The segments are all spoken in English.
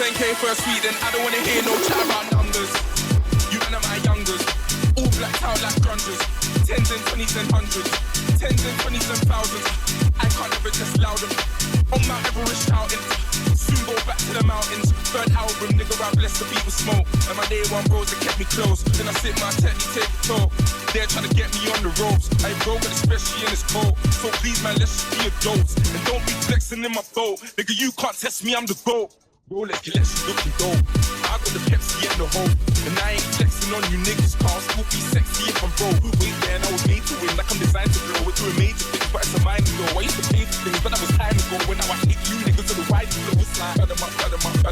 10K for a sweet, then I don't wanna hear no chat about numbers. You man are my youngers, all blacked out like grungers. 10s and 20s and 100s, 10s and 20s and thousands. I can't ever just louder. On Mount Everest shouting, soon go back to the mountains. Third album, nigga, I blessed the beat with smoke. And my day one bros that kept me close. Then I sit my technique, take a toll. They're trying to get me on the ropes. I broke it, especially in this cold. So please, man, let's just be adults. And don't be flexing in my boat. Nigga, you can't test me, I'm the GOAT. Rolex collection looking dope. I got the Pepsi and the hoe. And I ain't flexing on you niggas, can't still be sexy if I'm broke. Wait there, and I was made to win, like I'm designed to blow. We're doing major things, but it's a mind blow. I used to pay for things, but that was time ago. When now I hit you niggas on the ride flow. It's like, cut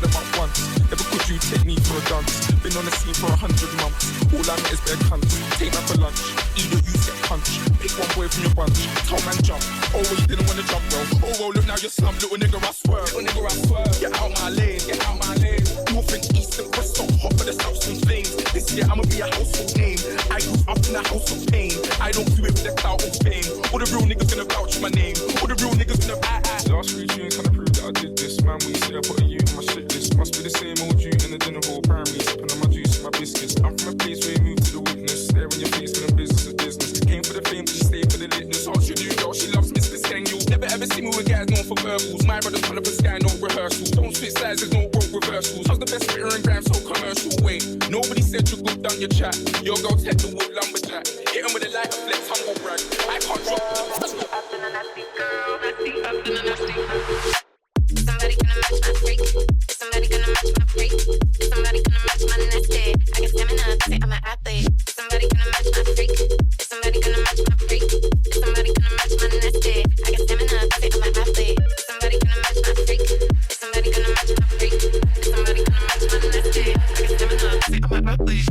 them up once. Never could you take me for a dance. Been on the scene for 100 months. All I met is bare cunts. Take man for lunch, either you get punched. Pick one boy from your bunch, tell man jump. Oh, well, you didn't want to jump, bro. Oh, well, look now you're slump, little nigga, I swear. Little nigga, I swear. Get out my lane, get out my lane. North and east and west, so hot for the south and flames. This year I'ma be a household name. I grew up in a house of pain. I don't do it with the clout of fame. All the real niggas gonna vouch for my name. All the real niggas gonna Last 3 tunes kinda prove that I did this. Man, we say I put a U on my shit list. Must be the same old you in the dinner hall. Primary, sipping on my juice and my biscuits. I'm from a place where you move to the witness. There in your face when the business is business. Came for the fame, just stay for the litness. All she do, girl, she loves Mr. Skang. You'll never ever see me with guys known for verbals. My brother's kind of a sky, no rehearsals. Don't switch sides, there's no broke reversals. How's the best spitter and gram so commercial? Wait, nobody said you go down your chat. Your girl take the wood lumberjack. Hit him with a light of flex, humble brag. I can't drop. Up in a nasty girl, nasty, up in a nasty. Somebody gonna match my freak. Is somebody gonna match my freak? Is somebody gonna match my nasty? I got stamina, say I'm an athlete. Is somebody gonna match my freak? Is somebody gonna match my freak? Is somebody gonna match my nasty? I got stamina, say I'm an athlete. Is somebody gonna match my freak? Is somebody gonna match my freak? Is somebody gonna match my nasty? I got stamina, say I'm an athlete.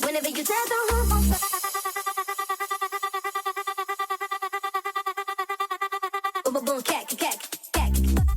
Whenever you tell the whole boom boom boom, cat cat cat.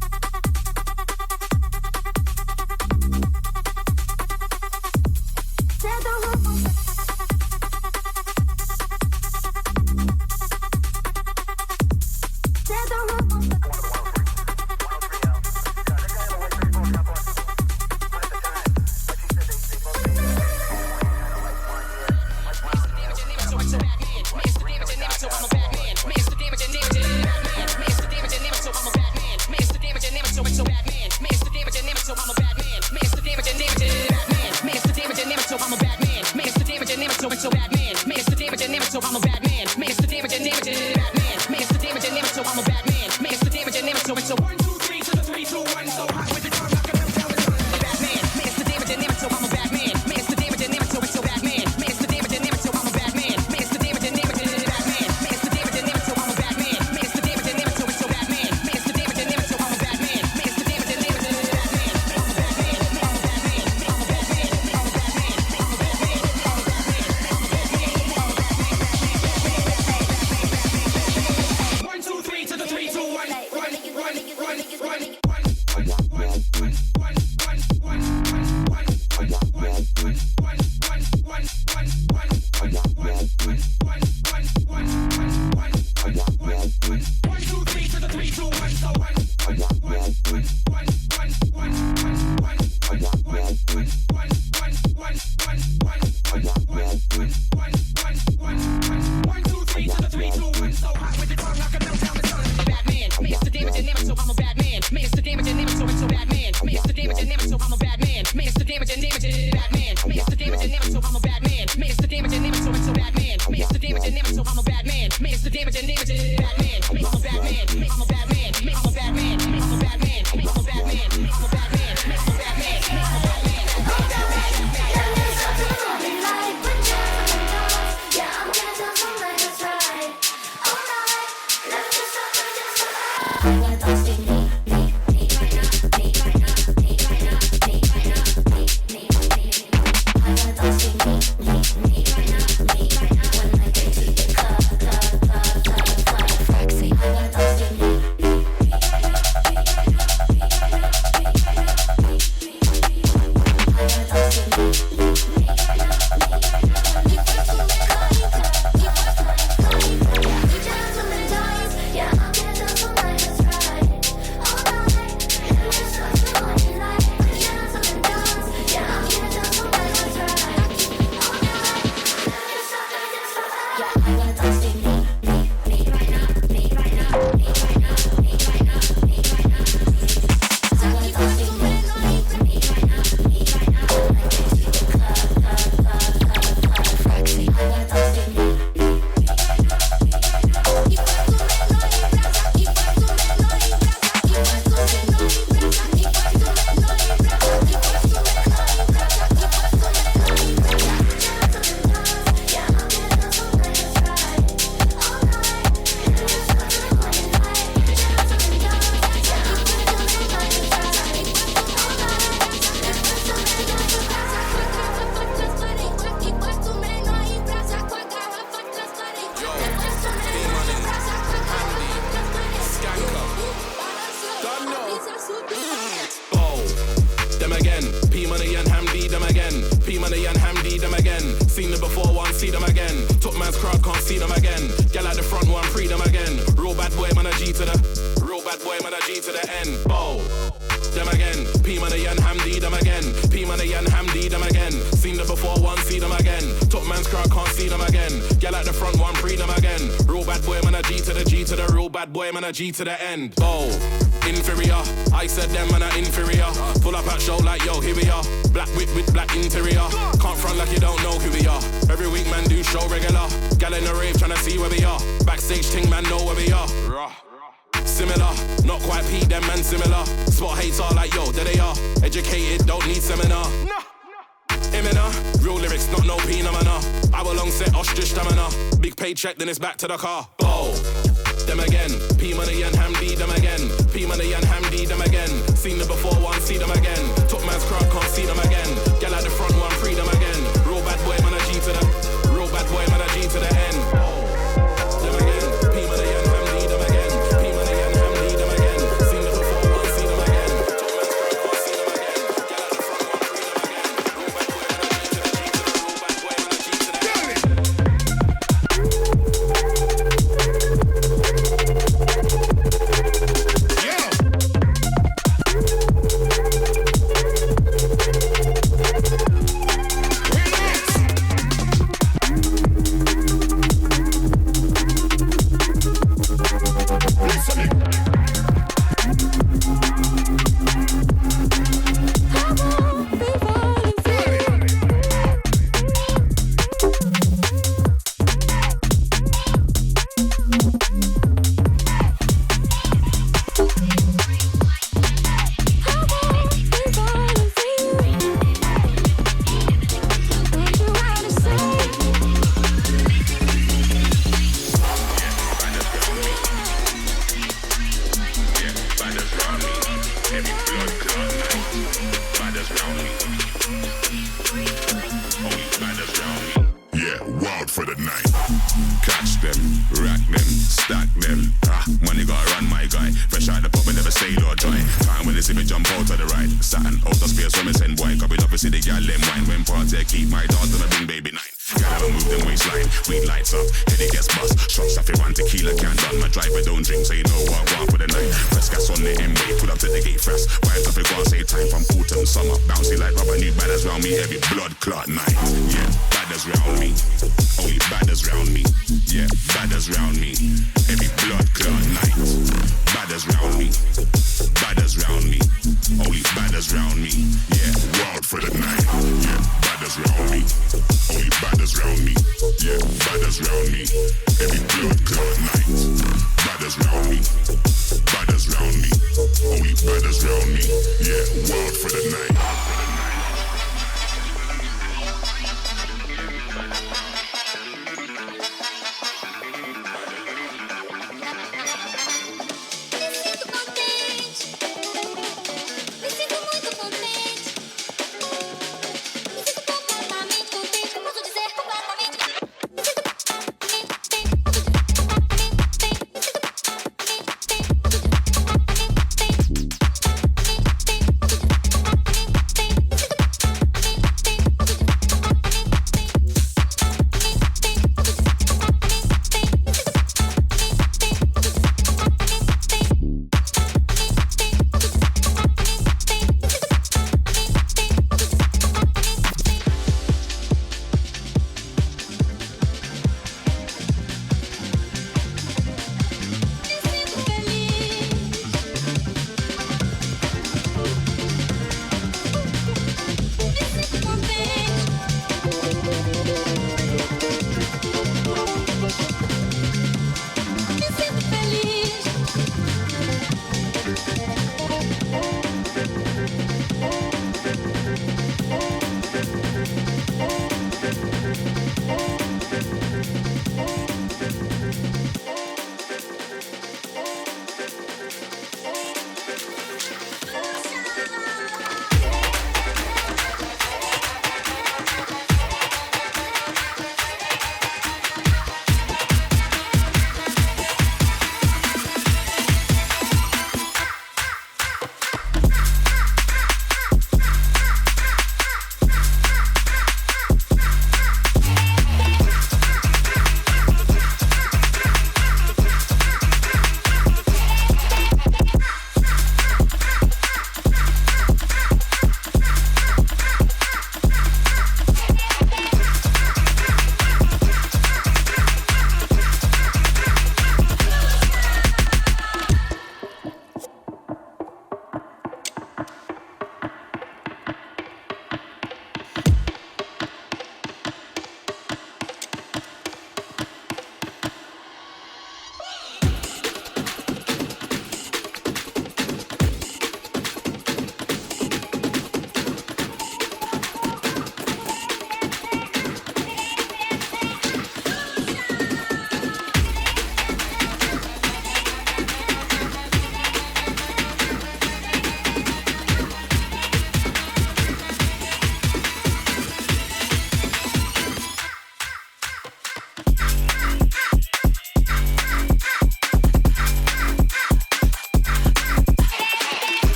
G to the end. Oh, inferior. I said them man are inferior. Pull up at show like yo, here we are. Black whip with black interior. Can't front like you don't know who we are. Every week man do show regular. Gal in the rave tryna see where we are. Backstage ting man know where we are. Similar, not quite P, them man similar. Spot hater like yo, there they are. Educated, don't need seminar. Imina, real lyrics, not no P-nomina. Hour long set, ostrich stamina. Big paycheck, then it's back to the car. Bow. Them again, P money and Hamdi, them again. P money and Hamdi, them again. Seen them before, one see them again. Top man's crowd, can't see them again. Gal at the front, one free them again. Real bad boy, man, a G to the. Real bad boy, man, a G to the end. Them again, P money and Hamdi, them again. P money and Hamdi. Rack them, stack them. Money gotta run, my guy. Fresh out the pub, we never say or dry. Time when they see me jump out to the right. Saturn out the space when me send boy. Cause we love to see the gal them wine. When party keep my daughter to bring baby nine. Gal ever move them waistline. Weed lights up, heady gets bust. Shots off it, one tequila can't done. My driver don't drink, so you know what I want for the night. Press gas on the M-way, pull up to the gate fast. Wind up it, go and say time from autumn, summer. Bouncy like rubber, new badders round me. Every blood clot night. Yeah, badders round me. Only badders round me. Yeah, badders round me. Every blood clot night. Badders round me. Badders round me. Only badders round me. Yeah, wild for the night. Yeah, badders round me. Only badders round me. Yeah, badders round me. Every blood clot night. Badders round me. Badders round me. Only badders round me. Yeah, wild for the night.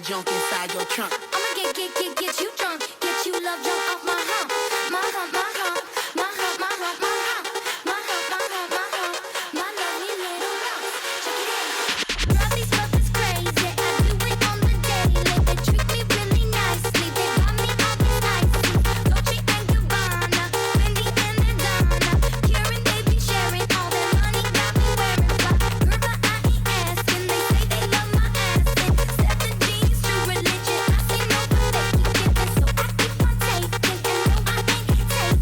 junk inside your trunk. I'ma get you drunk, get you love drunk off my hump, my hump, my hump, my hump, my hump, my hump, my hump, my hump, my hump, my lovely little rump. Check it out. Girl, these brothers crazy. I do it on the daily. They treat me really nicely. They buy me all these ices, Dolce and Gabbana, Fendi and Adana. Karen, they be sharing all their money, got me wearing fly. Girl, but I ain't asking. They say they love my ass and set the jeans to religion. I say no, but they keep giving, so I keep on taking. And no, I ain't taking.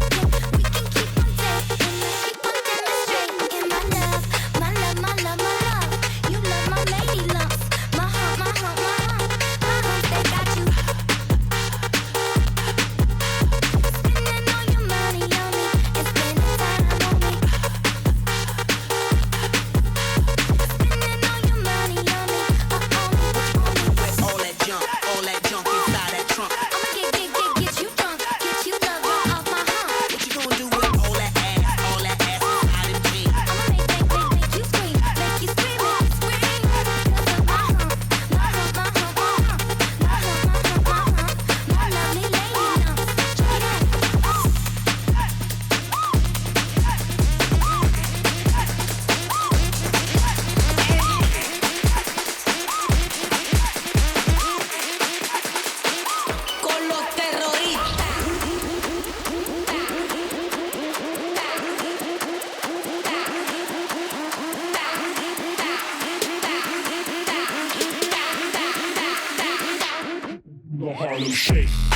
Harlem Shake.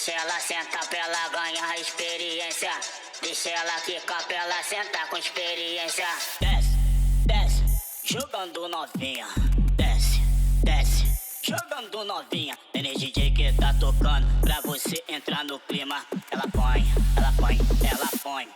Deixa ela sentar pra ela ganhar experiência. Deixa ela quicar pra ela sentar com experiência. Desce, desce, jogando novinha. Desce, desce, jogando novinha. DJ que tá tocando pra você entrar no clima. Ela põe, ela põe, ela põe.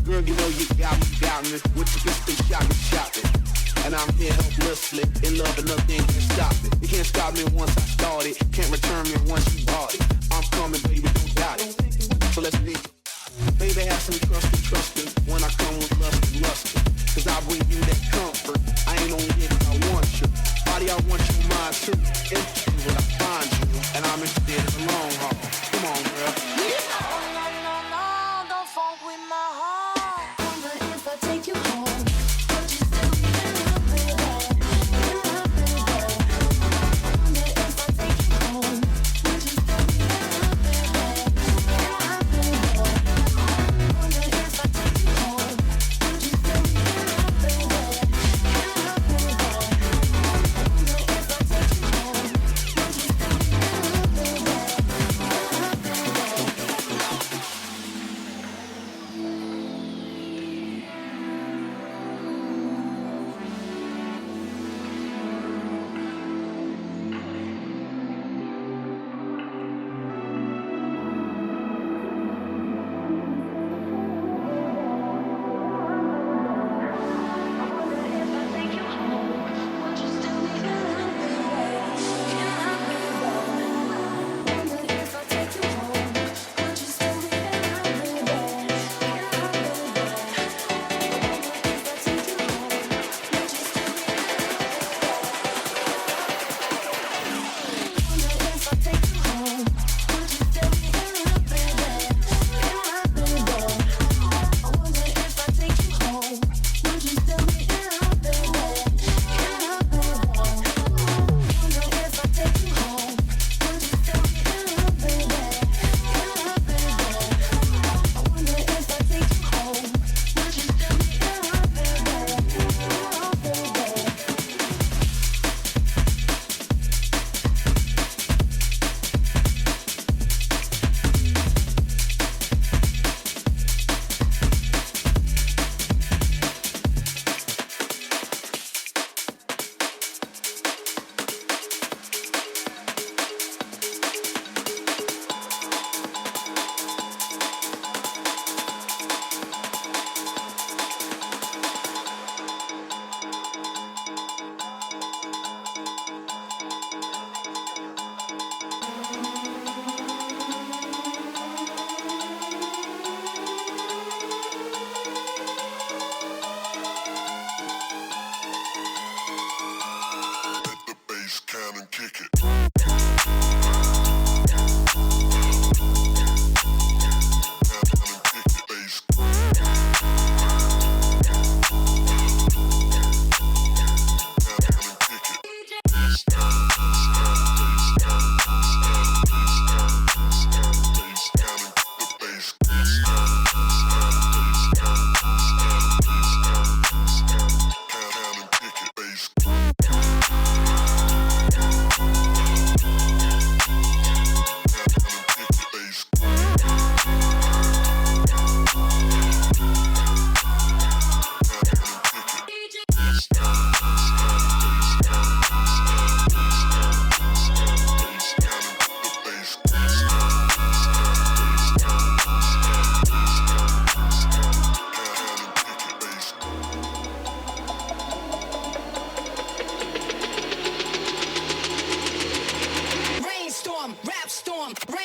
Girl, you know you got me stop me. With your pistol shot me. And I'm here helplessly, in love and nothing can stop me. You can't stop me once I started, can't return me once you bought it. I'm coming, baby, don't doubt it. So let's be. Baby, have some trust me when I come with lust. Cause I bring you that comfort. I ain't only here cause I want you. Body, I want your mind too. Interested when I find you. And I'm interested in the long haul. Come on, girl. No, don't funk with my heart. Wonder if I take you home, would you still be in love, baby? In love, baby. Wonder if I take you home, would you still be in love, baby? In love, baby. Wonder if I take you home, would you still be in love, baby? In love, baby. Wonder if I take you home, would you still be in love, baby? In love, baby.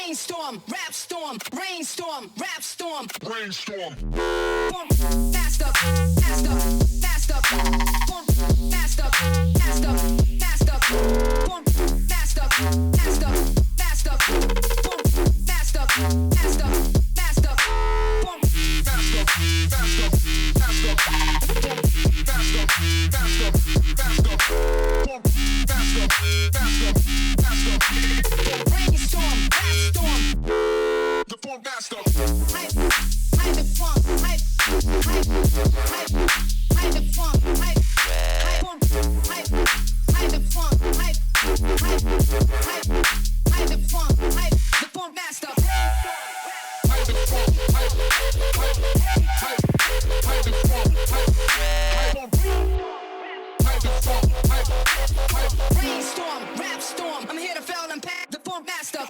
Rainstorm, rap storm, rainstorm, rap storm, Brainstorm. faster, faster, faster, faster, faster, faster, faster, faster, faster, faster, faster, faster, brainstorm, rap storm, The form master. hype, hype it funk, hype, hype, hype, hype it funk, hype, hype, hype it funk, hype, hype, hype it funk, hype, the funk master. Hype it funk. Hype it funk. Hype it funk. Brainstorm, rap storm, I'm here to fail and pack the funk master.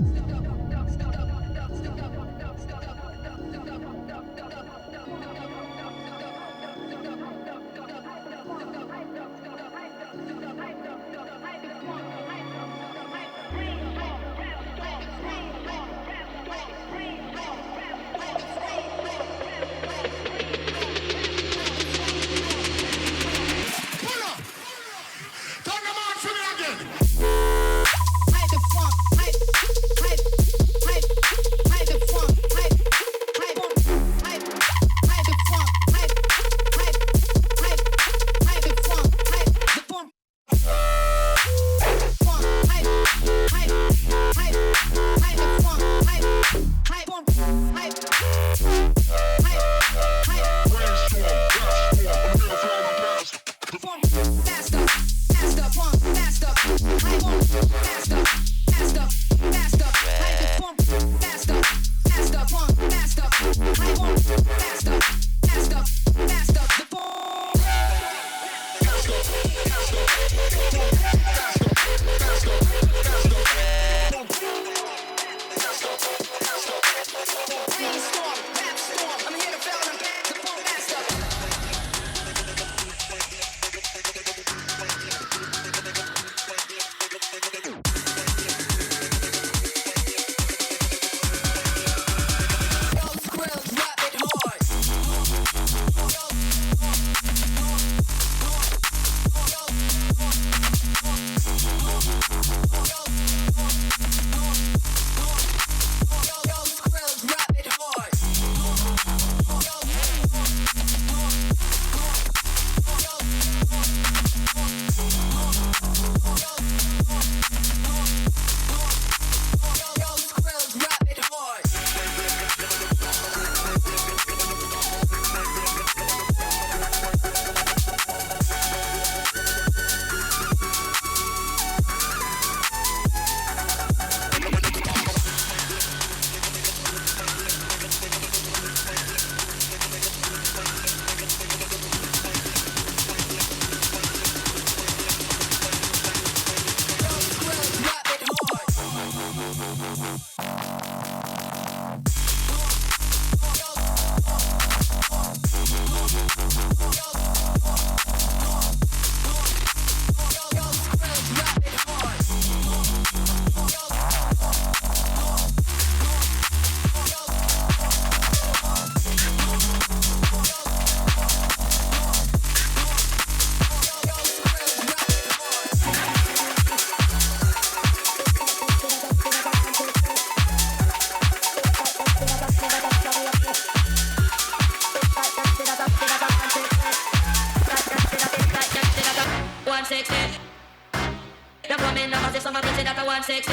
some bitch that a 160.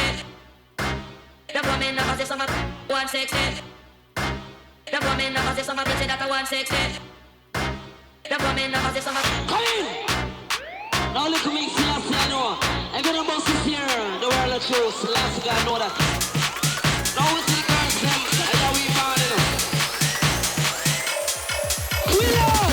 Them women never see some 160. Them women never see some bitch that a 160. Them women never see some. Come in! Now look at me, Selassie, I know. I'm gonna bounce this here, the world of truth. Selassie, I know that. Now we see the girls, them, and now we found it. We love!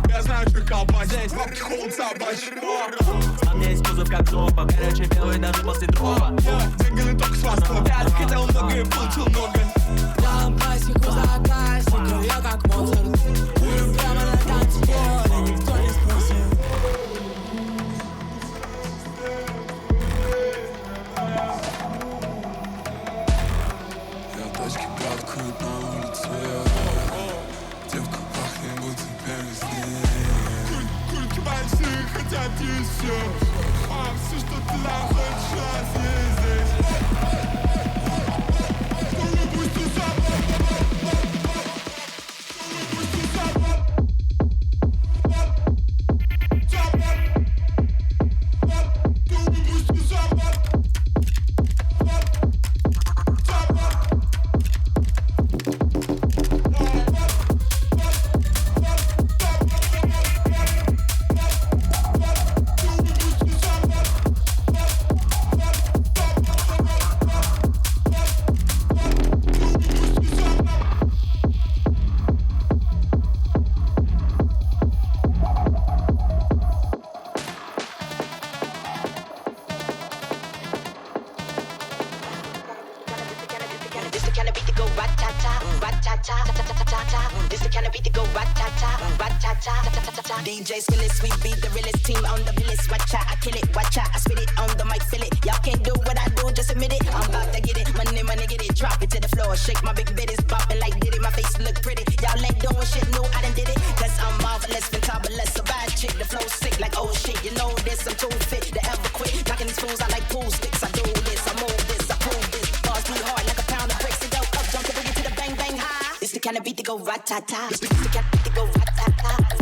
Я знаю, что колбасит. Здесь холод собачий. А мне есть кузов как жопа, горячий белый даже после дропа. Деньги не только с вас. Я хотел много и получил много. Дам классику за классику, я как Моцарт. Прямо на танцполе, никто не спросит. Я тачки плавкают на улице. Девка пахнет, будто первый Кульки большие хотят еще. Все, что ты хочешь, есть здесь. DJ Skillets, we be the realest team on the realest. Watch out, I kill it, watch out, I spit it on the mic, feel it. Y'all can't do what I do, just admit it. I'm about to get it, money, get it. Drop it to the floor, shake my big bitties, popping like did it. My face look pretty, y'all ain't doing shit, no, I done did it. Cause I'm marvelous, fantabulous, a bad chick. The flow sick like oh shit, you know this, I'm too fit to ever quit. Knocking these fools, I like pool sticks. I do this, I move this, I prove this. Bars be hard like a pound of bricks. It go up, jump to boogie to the bang, bang, high. It's the kind of beat to go rat-ta-ta. It's the kind of beat to go rat-ta-ta.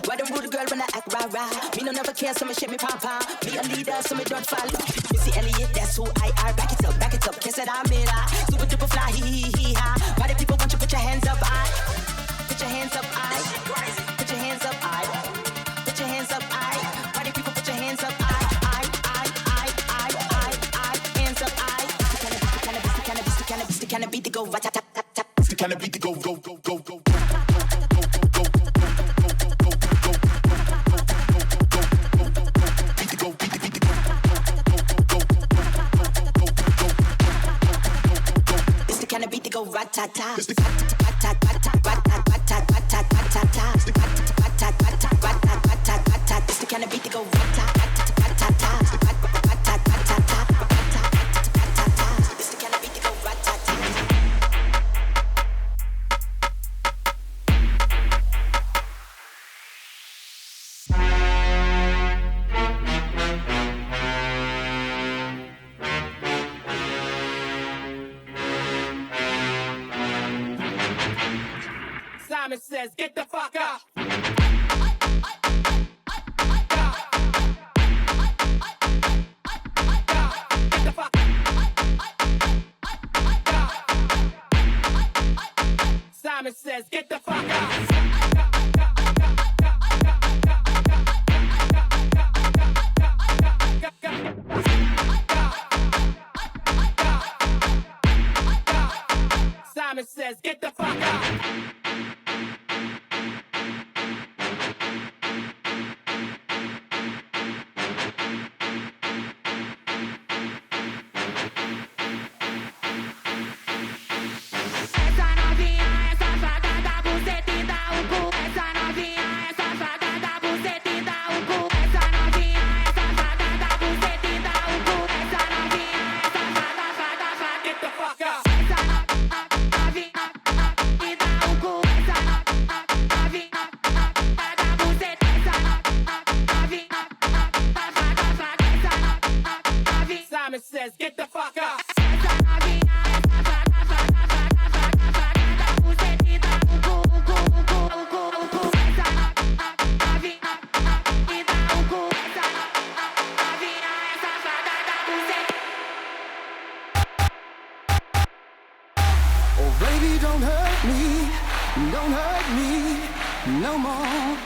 Why them rude girl when I act rah-rah? Me no don't ever care, so me shake me pom-pom. Be a leader, so me don't follow. Missy Elliott, that's who I are. Back it up, kiss it, I'm it, super duper fly, hee-hee-hee-ha. Party people, want you put your hands up, put your hands up, put your hands up, put your hands up, party people, put your hands up, hands up, the kind of beat to go, rat-tat-tat-tat. It's the kind of beat to go, go, go, go, go. Go rat-tat-tat. It's the kind of beat to go rat-tat-tat. Simon says, get the fuck up. Get the fuck Simon says, get the fuck up. Simon says, get the fuck up. Simon says, get the fuck up. Oh baby, don't hurt me no more.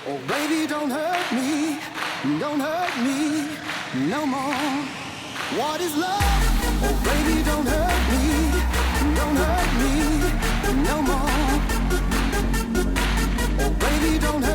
Oh baby, don't hurt me no more. What is love? Oh baby, don't hurt me no more. Oh baby, don't hurt me.